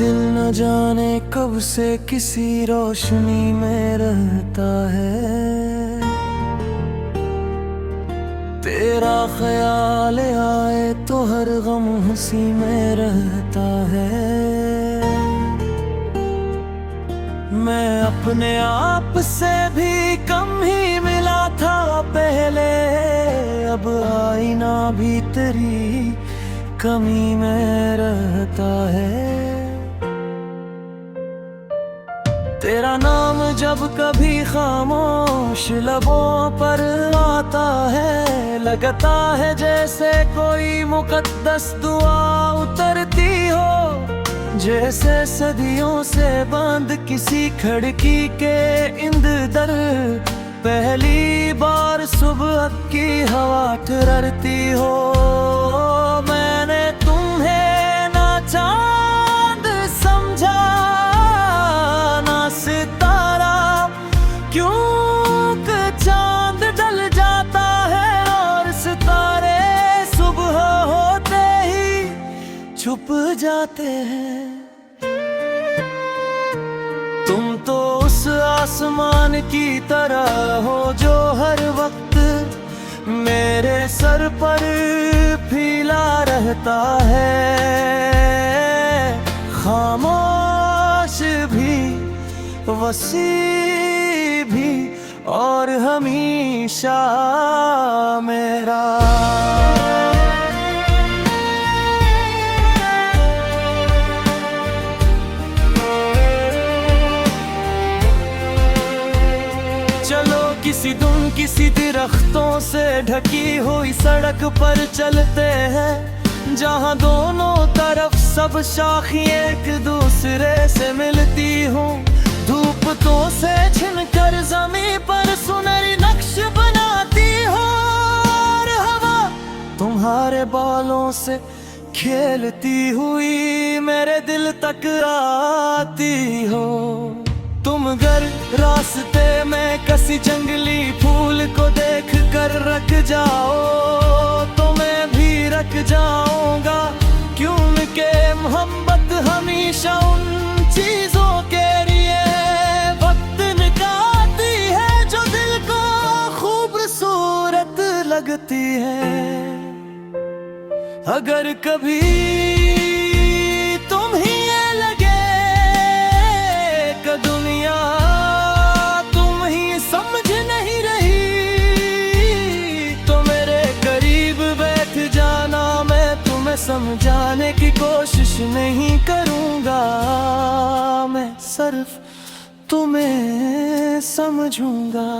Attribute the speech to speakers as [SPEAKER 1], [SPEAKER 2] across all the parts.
[SPEAKER 1] दिल न जाने कब से किसी रोशनी में रहता है। तेरा ख्याल आए तो हर गम हंसी में रहता है। मैं अपने आप से भी कम ही मिला था पहले, अब आईना भी तेरी कमी में रहता है। तेरा नाम जब कभी खामोश लबों पर आता है, लगता है जैसे कोई मुकद्दस दुआ उतरती हो। जैसे सदियों से बंद किसी खिड़की के इंदर पहली बार सुबह की हवा ठहरती हो। मैंने तुम्हें ना चांद समझा ना सितारा, क्योंकि चांद ढल जाता है और सितारे सुबह होते ही छुप जाते हैं। तुम तो उस आसमान की तरह हो जो हर वक्त मेरे सर पर फीला रहता है। खामोश भी, वसी भी और हमेशा मेरा। किसी दरख्तों से ढकी हुई सड़क पर चलते हैं, जहां दोनों तरफ सब शाखें एक दूसरे से मिलती हूँ। धूप तो से छिनकर जमीन पर सुनहरी नक्श बनाती हो, और हवा तुम्हारे बालों से खेलती हुई मेरे दिल तक आती हो। तुम घर रास्ते में किसी जंगली फूल को देख कर रख जाओ तो मैं भी रख जाऊंगा, क्योंकि मोहब्बत हमेशा उन चीजों के लिए वक्त निकालती है जो दिल को खूबसूरत लगती है। अगर कभी तुम ही लगे दुनिया तुम ही समझ नहीं रही, तो मेरे करीब बैठ जाना, मैं तुम्हें समझाने की कोशिश नहीं करूंगा, मैं सिर्फ तुम्हें समझूंगा।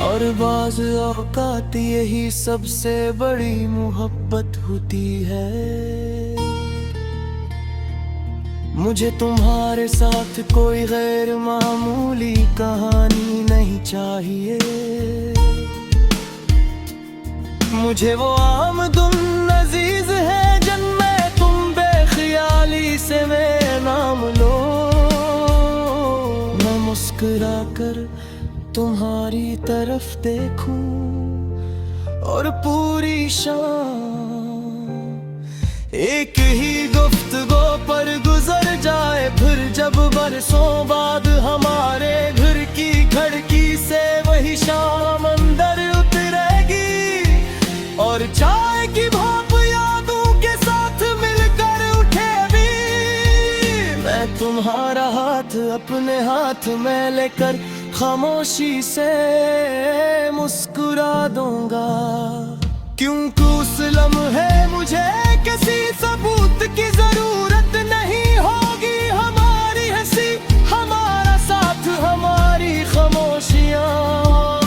[SPEAKER 1] और बाज़ औक़ात यही सबसे बड़ी मोहब्बत होती है। मुझे तुम्हारे साथ कोई गैर मामूली कहानी नहीं चाहिए। मुझे वो आमदुन अजीज है जिनमें तुम बेख्याली से मेरा नाम लो। मैं मुस्कुरा कर तुम्हारी तरफ देखूं और पूरी शाम एक ही गुफ्तगू पर गुजर जाए। फिर जब बरसों बाद हमारे घर की खिड़की से वही शाम अंदर उतरेगी और चाय की भाप यादों के साथ मिलकर उठेगी। मैं तुम्हारा हाथ अपने हाथ में लेकर खामोशी से मुस्कुरा दूंगा, क्योंकि उस लम्हे मुझे किसी सबूत की जरूरत नहीं होगी। हमारी हंसी, हमारा साथ, हमारी खामोशियां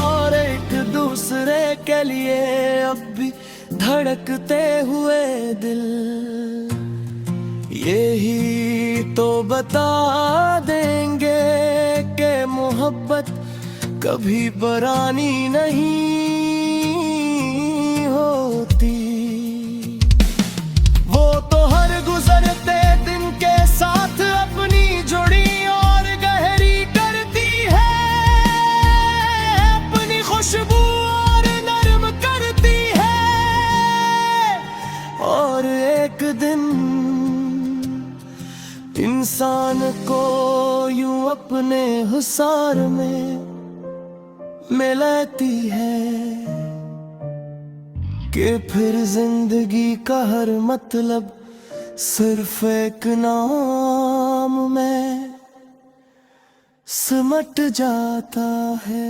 [SPEAKER 1] और एक दूसरे के लिए अब भी धड़कते हुए दिल, यही तो बता देंगे कि मोहब्बत कभी बरानी नहीं होती। वो तो हर गुजरते दिन के साथ अपनी जुड़ी और गहरी करती इंसान को यूं अपने हुसार में मिलाती है कि फिर जिंदगी का हर मतलब सिर्फ एक नाम में सिमट जाता है।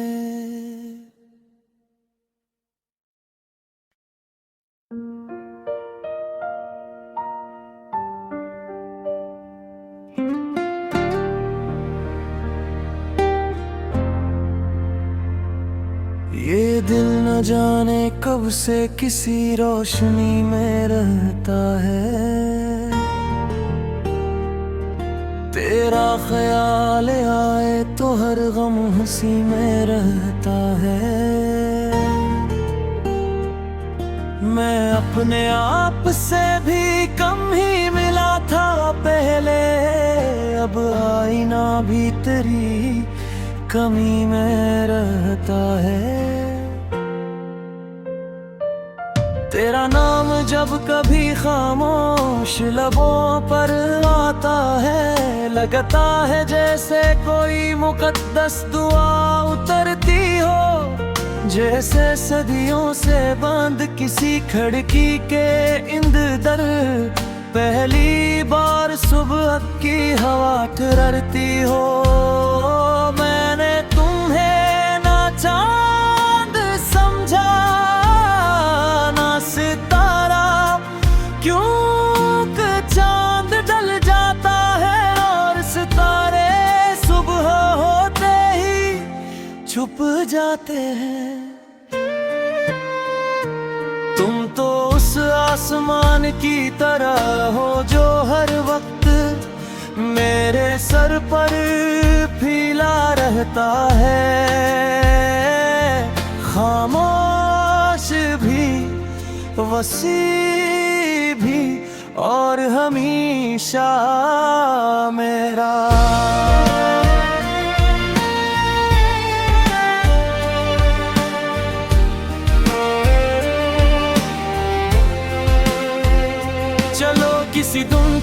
[SPEAKER 1] ये दिल न जाने कब से किसी रोशनी में रहता है, तेरा ख्याल आए तो हर गम हंसी में रहता है। मैं अपने आप से भी कम ही मिला था पहले, अब आईना भी तेरी कमी में रहता है। तेरा नाम जब कभी खामोश लबों पर आता है, लगता है जैसे कोई मुकद्दस दुआ उतरती हो, जैसे सदियों से बंद किसी खिड़की के इंदर पहली बार सुबह की हवा ठहरती हो। मैंने तुम्हें ना चांद समझा ना सितारा, क्योंकि चांद ढल जाता है और सितारे सुबह होते ही छुप जाते हैं। तुम तो उस आसमान की तरह हो जो हर वक्त मेरे सर पर फीला रहता है, खामोश भी वसी भी और हमेशा मेरा।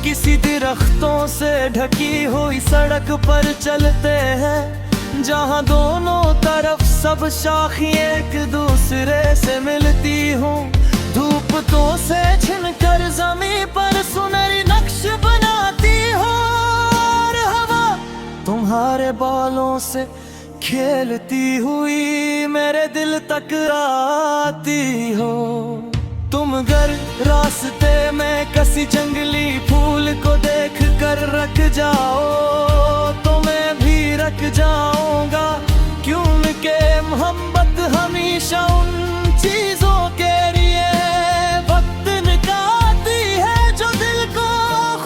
[SPEAKER 1] किसी दरख्तों से ढकी हुई सड़क पर चलते हैं, जहां दोनों तरफ सब शाखियां एक दूसरे से मिलती हूँ। धूप तो से छिनकर जमीन पर सुनहरी नक्श बनाती हो, और हवा तुम्हारे बालों से खेलती हुई मेरे दिल तक आती हो। तुम अगर रास्ते में किसी जंगली फूल को देख कर रख जाओ तो मैं भी रख जाऊंगा, क्योंकि मोहब्बत हमेशा उन चीजों के लिए वक्त निकालती है जो दिल को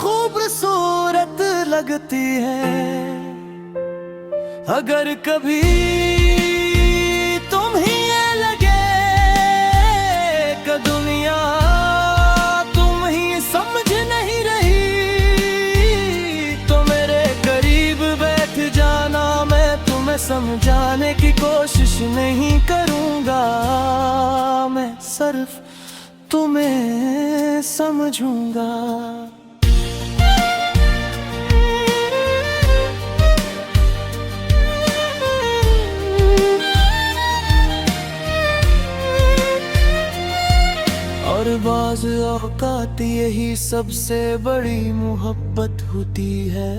[SPEAKER 1] खूबसूरत लगती है। अगर कभी तुम ही दुनिया तुम ही समझ नहीं रही तो मेरे करीब बैठ जाना, मैं तुम्हें समझाने की कोशिश नहीं करूंगा, मैं सिर्फ तुम्हें समझूंगा। और बाज़ औक़ात यही सबसे बड़ी मोहब्बत होती है।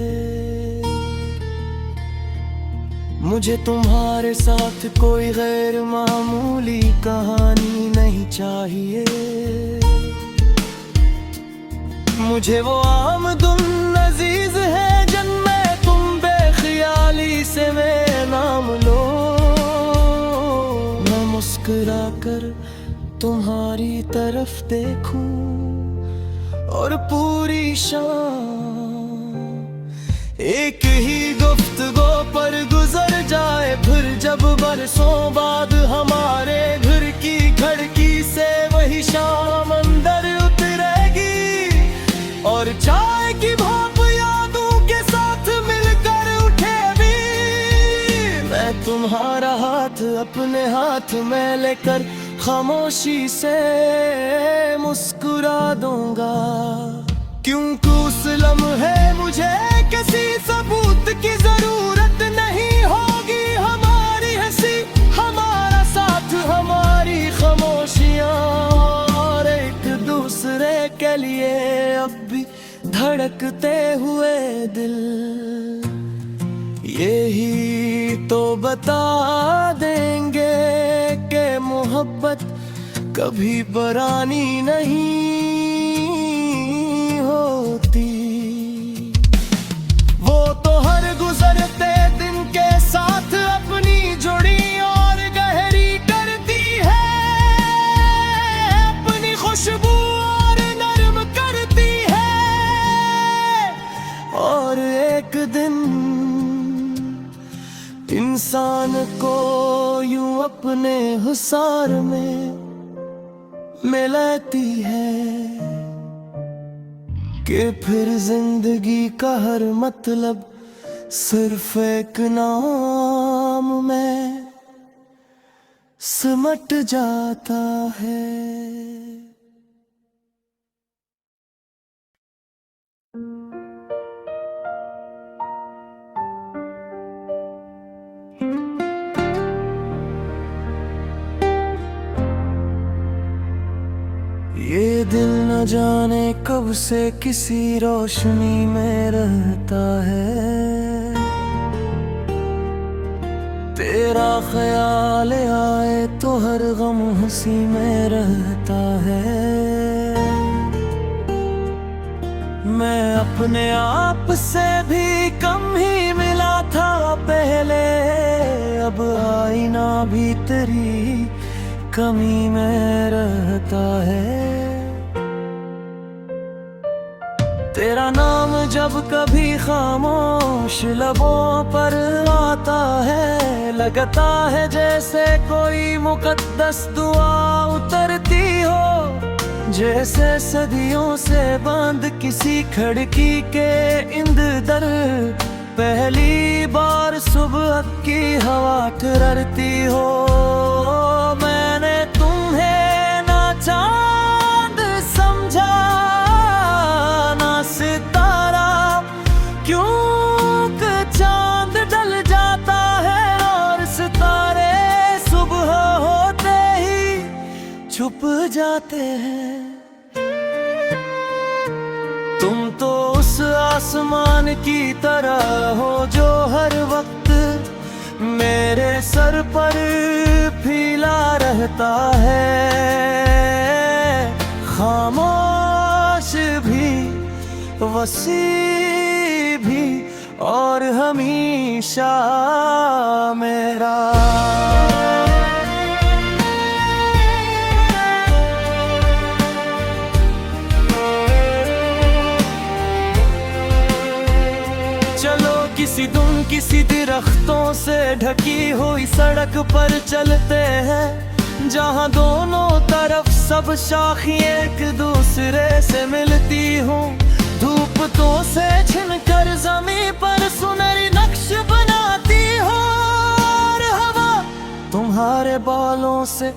[SPEAKER 1] मुझे तुम्हारे साथ कोई गैर मामूली कहानी नहीं चाहिए, मुझे वो आमदुन अजीज है जिनमें तुम बेख्याली से मैं नाम लो। मैं मुस्कुरा कर तुम्हारी तरफ देखूं और पूरी शाम एक ही गुफ्तगू पर गुजर जाए, फिर जब बरसों बाद हमारे घर की खिड़की से वही शाम अंदर उतरेगी और चाय की भाप यादों के साथ मिलकर उठेगी। मैं तुम्हारा हाथ अपने हाथ में लेकर खामोशी से मुस्कुरा दूंगा, क्योंकि उस लम्हे मुझे किसी सबूत की जरूरत नहीं होगी। हमारी हंसी, हमारा साथ, हमारी खामोशियां, और एक दूसरे के लिए अब भी धड़कते हुए दिल, यही तो बता देंगे कि मोहब्बत कभी परानी नहीं होती। वो तो हर गुजरते दिन के साथ अपनी जुड़ी और गहरी करती है, अपनी खुशबू और नरम करती है। और एक दिन इंसान को यूं अपने हुसार में मिलाती है कि फिर जिंदगी का हर मतलब सिर्फ एक नाम में सिमट जाता है। ये दिल न जाने कब से किसी रोशनी में रहता है, तेरा ख्याल आए तो हर गम हंसी में रहता है। मैं अपने आप से भी कम ही मिला था पहले, अब आईना भी तेरी कमी में रहता है। तेरा नाम जब कभी खामोश लबों पर आता है, लगता है जैसे कोई मुकद्दस दुआ उतरती हो, जैसे सदियों से बंद किसी खिड़की के इंदर पहली बार सुबह की हवा ठहरती हो। मैंने तुम्हें ना चांद समझा ना सितारा, क्योंकि चांद ढल जाता है और सितारे सुबह होते ही छुप जाते हैं। तुम तो उस आसमान की तरह हो जो हर वक्त मेरे सर पर फीला रहता है, खामोश भी, वसी भी, और हमेशा मेरा। किसी दरख्तों से ढकी हुई सड़क पर चलते हैं, जहां दोनों तरफ सब शाखियां एक दूसरे से मिलती हूँ। धूप तो से छिनकर जमीन पर सुनहरी नक्श बनाती हो, और हवा तुम्हारे बालों से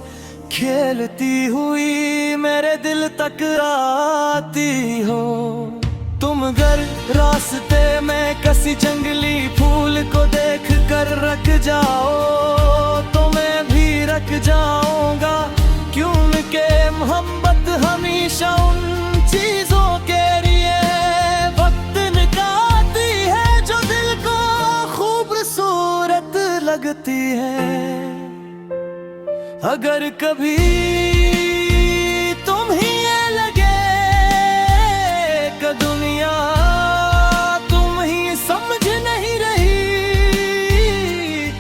[SPEAKER 1] खेलती हुई मेरे दिल तक आती हो। तुम अगर रास्ते में किसी जंगली फूल को देख कर रख जाओ तो मैं भी रख जाऊंगा, क्योंकि मोहब्बत हमेशा उन चीजों के लिए वक्त निकालती है जो दिल को खूबसूरत लगती है। अगर कभी तुम ही दुनिया तुम ही समझ नहीं रही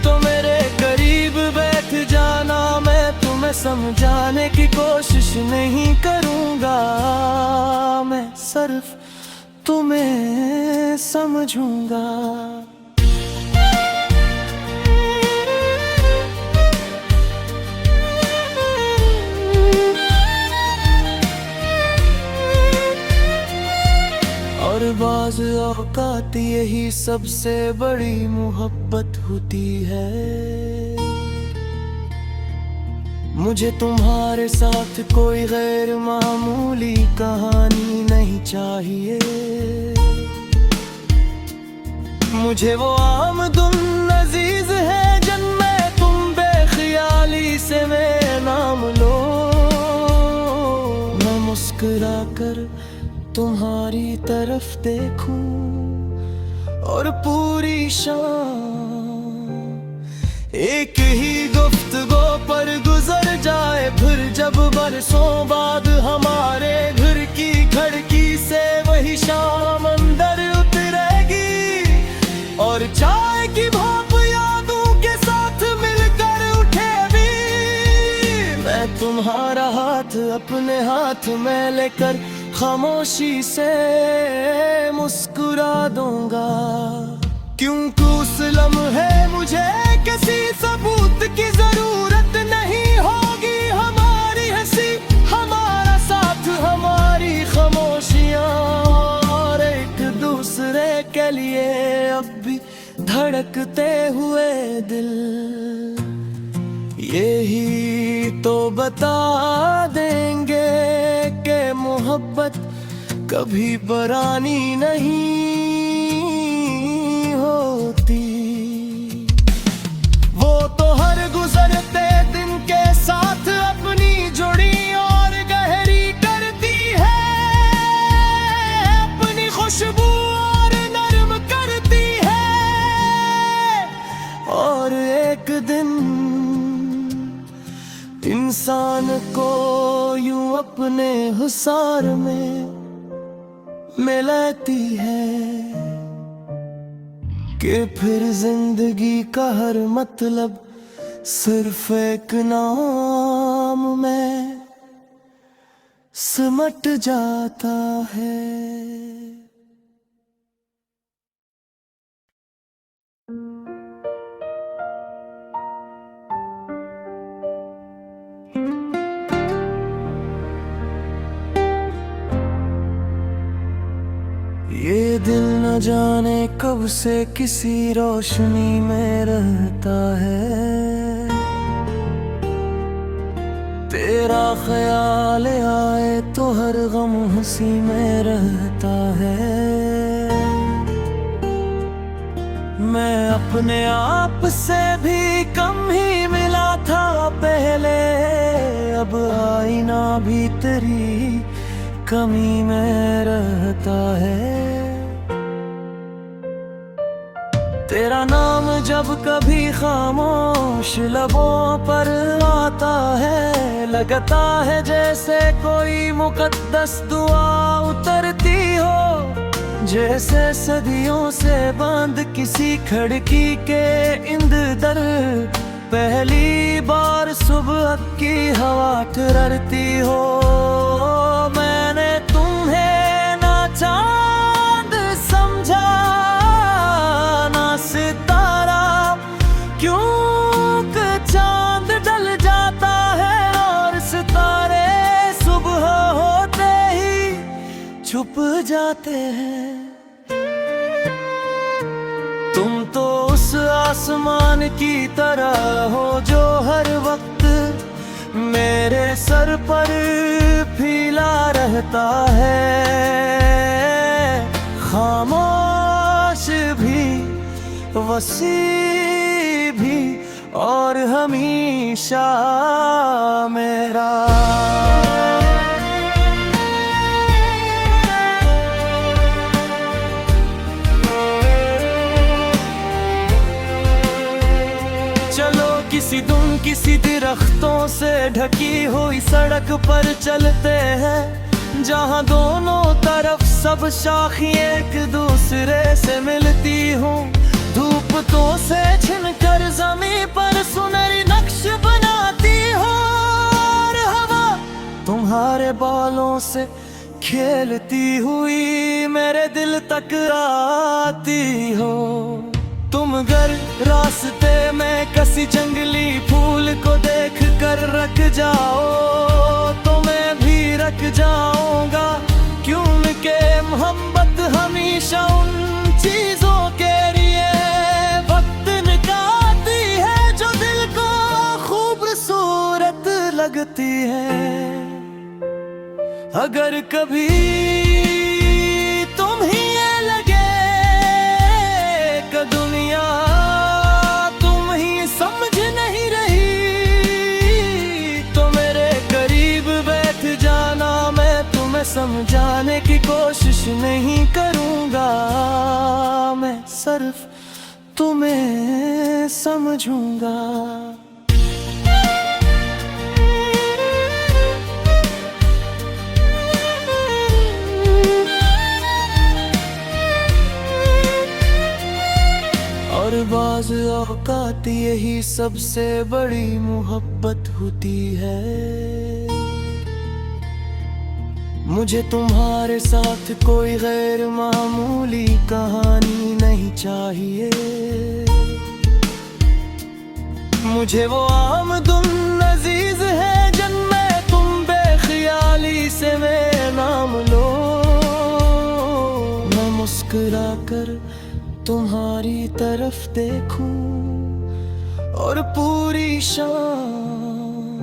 [SPEAKER 1] तो मेरे करीब बैठ जाना, मैं तुम्हें समझाने की कोशिश नहीं करूंगा, मैं सिर्फ तुम्हें समझूंगा। और बाज़ औक़ात यही सबसे बड़ी मोहब्बत होती है। मुझे तुम्हारे साथ कोई गैर मामूली कहानी नहीं चाहिए, मुझे वो आमदुन अजीज है जन्मे तुम बेख्याली से मैं नाम लो। मैं मुस्कुरा कर तुम्हारी तरफ देखूं और पूरी शाम एक ही गुफ्तगू पर गुजर जाए। फिर जब बरसों बाद हमारे घर की खिड़की से वही शाम अंदर उतरेगी और चाय की भाप यादों के साथ मिलकर उठेगी। मैं तुम्हारा हाथ अपने हाथ में लेकर खामोशी से मुस्कुरा दूंगा, क्योंकि उस लम्हे मुझे किसी सबूत की जरूरत नहीं होगी। हमारी हंसी, हमारा साथ, हमारी खामोशियां और एक दूसरे के लिए अब भी धड़कते हुए दिल, यही तो बता देंगे कि मोहब्बत कभी बरानी नहीं होती। वो तो हर गुजरते दिन के साथ अपनी जुड़ी और गहरी करती है, अपनी खुशबू और नरम करती है। और एक दिन इंसान को यूं अपने हुसार में मिलाती है कि फिर जिंदगी का हर मतलब सिर्फ एक नाम में सिमट जाता है। ये दिल न जाने कब से किसी रोशनी में रहता है, तेरा ख्याल आए तो हर गम हंसी में रहता है। मैं अपने आप से भी कम ही मिला था पहले, अब आईना भी तेरी कमी में रहता है। तेरा नाम जब कभी खामोश लबों पर आता है, लगता है जैसे कोई मुकद्दस दुआ उतरती हो, जैसे सदियों से बंद किसी खिड़की के इंदर पहली बार सुबह की हवा ठहरती हो। मैंने तुम्हें ना चांद समझा ना सितारा, क्योंकि चांद ढल जाता है और सितारे सुबह होते ही छुप जाते हैं। तुम तो उस आसमान की तरह हो जो हर वक्त मेरे सर पर फीला रहता है, खामोश भी वसी भी और हमेशा मेरा। किसी दरख्तों से ढकी हुई सड़क पर चलते हैं, जहां दोनों तरफ सब शाखियां एक दूसरे से मिलती हूँ। धूप तो से छिनकर जमीन पर सुनहरी नक्श बनाती हो, और हवा तुम्हारे बालों से खेलती हुई मेरे दिल तक आती हो। तुम घर रास्ते में किसी जंगली फूल को देख कर रख जाओ तो मैं भी रख जाऊंगा, क्योंकि मोहब्बत हमेशा उन चीजों के लिए वक्त निकालती है जो दिल को खूबसूरत लगती है। अगर कभी तुम ही दुनिया तुम ही समझ नहीं रही, तो मेरे करीब बैठ जाना, मैं तुम्हें समझाने की कोशिश नहीं करूँगा, मैं सिर्फ तुम्हें समझूंगा। और बाज़ औक़ात यही सबसे बड़ी मोहब्बत होती है, मुझे तुम्हारे साथ कोई गैर मामूली कहानी नहीं चाहिए, मुझे वो आमदुन अजीज है जिनमें तुम बेख्याली से मेरा नाम लो, मैं मुस्कुरा कर तुम्हारी तरफ देखूं और पूरी शाम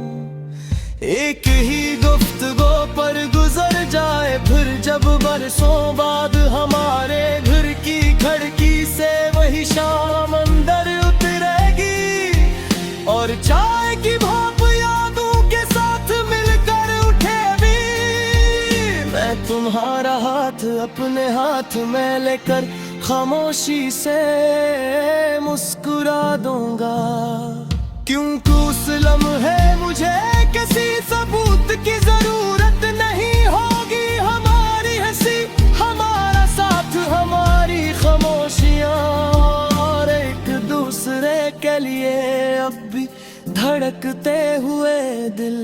[SPEAKER 1] एक ही गुफ्तगू पर गुजर जाए, फिर जब बरसों बाद हमारे घर की खिड़की से वही शाम अंदर उतरेगी और चाय की भाप यादों के साथ मिलकर उठेगी, मैं तुम्हारा हाथ अपने हाथ में लेकर खामोशी से मुस्कुरा दूंगा, क्योंकि उस लम्हे मुझे किसी सबूत की जरूरत नहीं होगी, हमारी हंसी हमारा साथ हमारी खामोशियां और एक दूसरे के लिए अब भी धड़कते हुए दिल,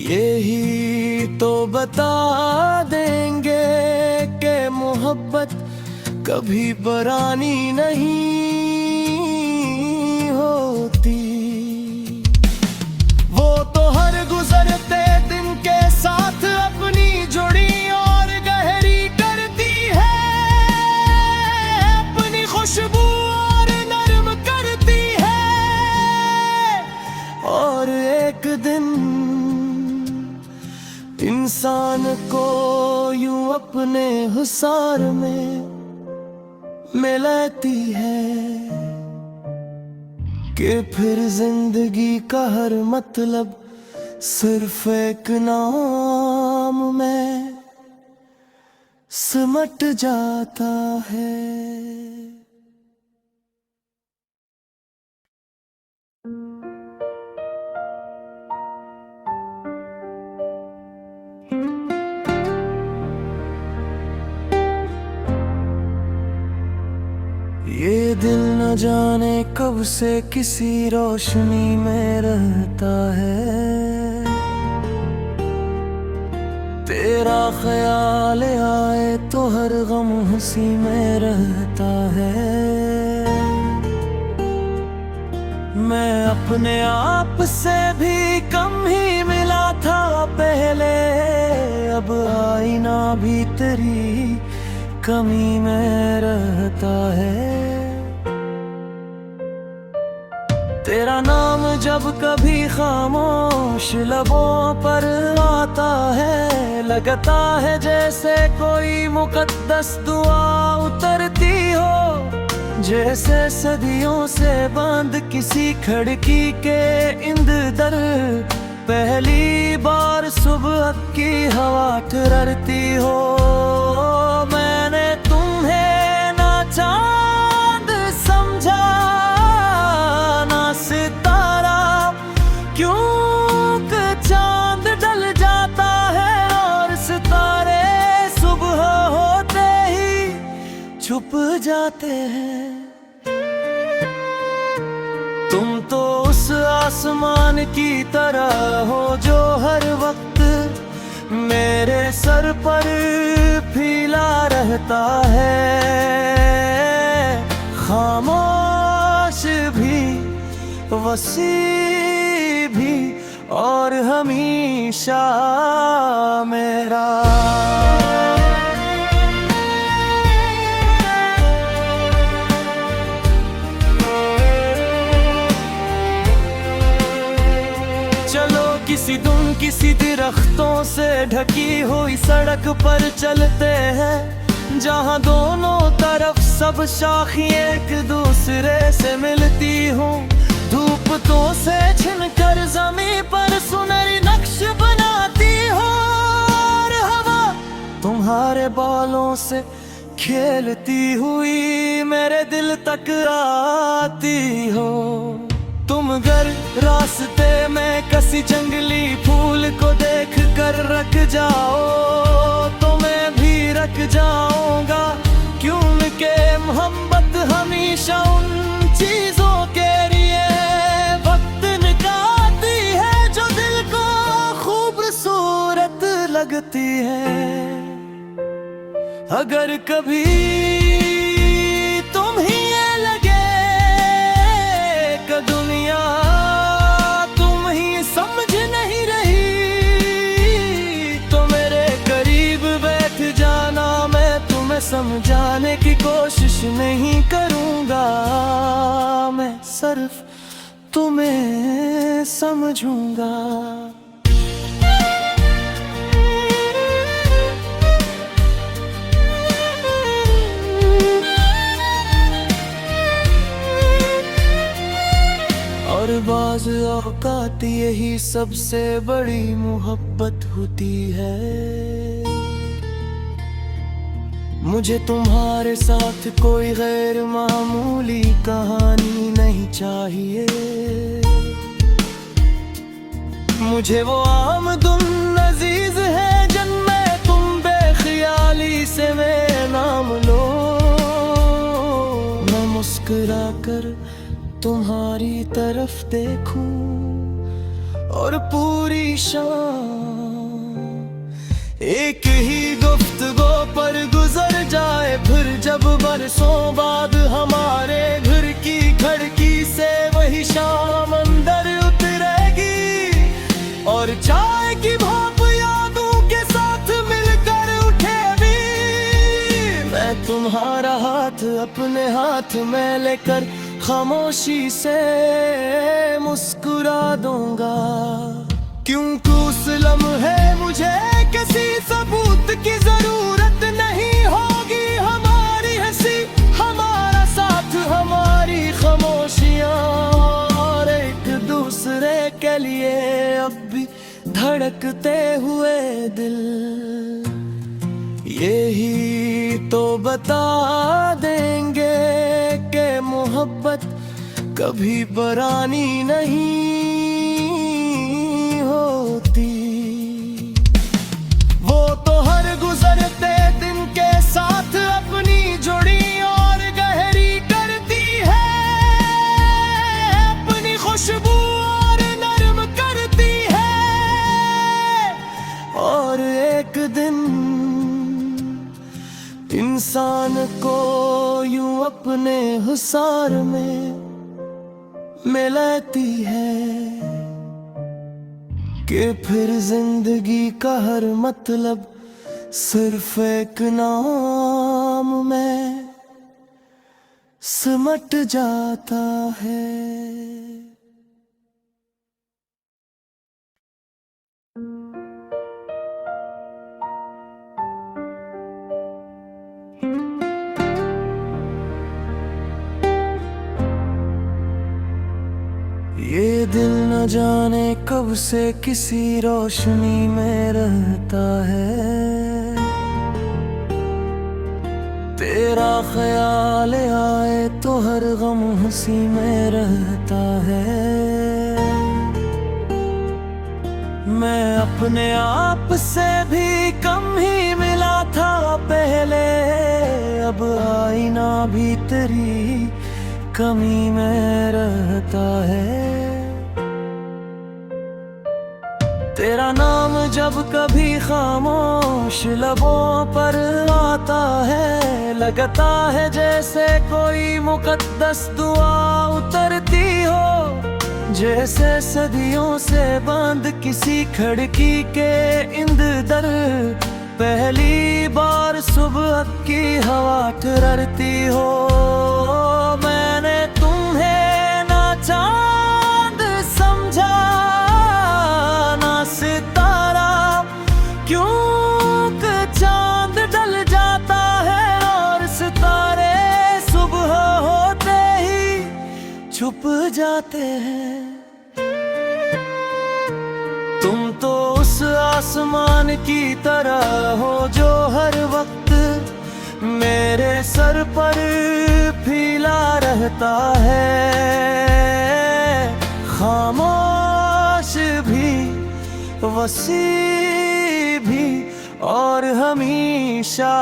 [SPEAKER 1] यही तो बता देंगे कि मोहब्बत कभी बरानी नहीं होती, वो तो हर गुजरते दिन के साथ अपनी जुड़ी और गहरी करती है, अपनी खुशबू और नरम करती है, और एक दिन इंसान को यूं अपने हुसार में मिलाती है कि फिर जिंदगी का हर मतलब सिर्फ एक नाम में सिमट जाता है। ये दिल न जाने कब से किसी रोशनी में रहता है, तेरा ख्याल आए तो हर गम हंसी में रहता है, मैं अपने आप से भी कम ही मिला था पहले, अब आईना भी तेरी कमी में रहता है, तेरा नाम जब कभी खामोश लबों पर आता है, लगता है जैसे कोई मुकद्दस दुआ उतरती हो, जैसे सदियों से बंद किसी खिड़की के इंदर पहली बार सुबह की हवा ठहरती हो, मैंने तुम्हें ना चांद समझा ना सितारा, क्योंकि चांद ढल जाता है और सितारे सुबह होते ही छुप जाते हैं, तुम तो उस आसमान की तरह हो जो हर वक्त मेरे सर पर फीला रहता है, खामोश भी वसी भी और हमेशा मेरा। किसी दरख्तों से ढकी हुई सड़क पर चलते हैं, जहाँ दोनों तरफ सब शाखियाँ एक दूसरे से मिलती हूँ। धूप तो से छिनकर जमीन पर सुनहरी नक्श बनाती हो, और हवा तुम्हारे बालों से खेलती हुई मेरे दिल तक आती हो। तुम अगर रास्ते में किसी जंगली फूल को देख कर रख जाओ तो मैं भी रख जाऊंगा, क्योंकि मोहब्बत हमेशा उन चीजों के लिए वक्त निकालती है जो दिल को खूबसूरत लगती है। अगर कभी तुम ही ये लगे कि दुनिया तुम ही समझ नहीं रही, तो मेरे करीब बैठ जाना, मैं तुम्हें समझाने की कोशिश नहीं करूंगा, मैं सिर्फ तुम्हें समझूंगा। और बाज़ औक़ात यही सबसे बड़ी मोहब्बत होती है। मुझे तुम्हारे साथ कोई गैर मामूली कहानी नहीं चाहिए। मुझे वो आमदुन अजीज है जिनमें तुम बेख्याली से मेरा नाम लो। मैं मुस्कुरा कर तुम्हारी तरफ देखूं और पूरी शाम एक ही गुफ्तगू पर गुजर जाए। फिर जब बरसों बाद हमारे घर की खिड़की से वही शाम अंदर उतरेगी और चाय की भाप यादों के साथ मिलकर उठेगी। मैं तुम्हारा हाथ अपने हाथ में लेकर खामोशी से मुस्कुरा दूंगा, क्योंकि उस लम्हे मुझे किसी सबूत की जरूरत नहीं होगी। हमारी हंसी, हमारा साथ, हमारी खामोशियाँ और एक दूसरे के लिए अब भी धड़कते हुए दिल, यही तो बता देंगे कि मोहब्बत कभी परानी नहीं होती। वो तो हर गुजरते दिन के साथ अपनी जुड़ी और गहरी करती है, अपनी खुशबू और नरम करती है। और एक दिन इंसान को यूं अपने हुसार में मिलाती है कि फिर जिंदगी का हर मतलब सिर्फ एक नाम में सिमट जाता है। ये दिल न जाने कब से किसी रोशनी में रहता है। तेरा ख्याल आए तो हर गम हंसी में रहता है। मैं अपने आप से भी कम ही मिला था पहले, अब आईना भी तेरी कमी में रहता है। तेरा नाम जब कभी खामोश लबों पर आता है, लगता है जैसे कोई मुकद्दस दुआ उतरती हो, जैसे सदियों से बंद किसी खिड़की के इंदर पहली बार सुबह की हवा ठहरती हो। मैंने तुम्हें ना चांद समझा ना सितारा, क्योंकि चांद ढल जाता है जाते हैं। तुम तो उस आसमान की तरह हो जो हर वक्त मेरे सर पर फीला रहता है। खामोश भी, वसी भी और हमेशा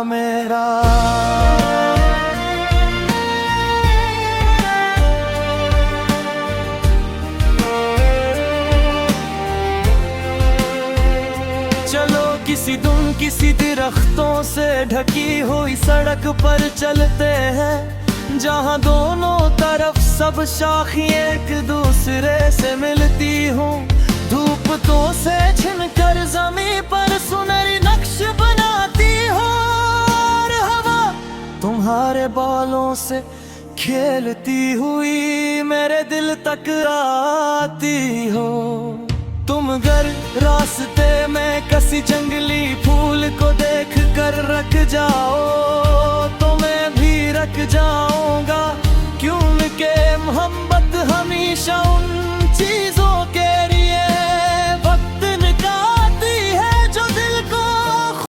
[SPEAKER 1] मेरा। चलो किसी दरख्तों से ढकी हुई सड़क पर चलते हैं, जहाँ दोनों तरफ सब शाखियाँ एक दूसरे से मिलती हूँ। धूप तो से छिनकर जमीन पर सुनहरी नक्श बनाती हो, और हवा तुम्हारे बालों से खेलती हुई मेरे दिल तक आती हो। तुम घर रास्ते में किसी जंगली फूल को देख कर रख जाओ,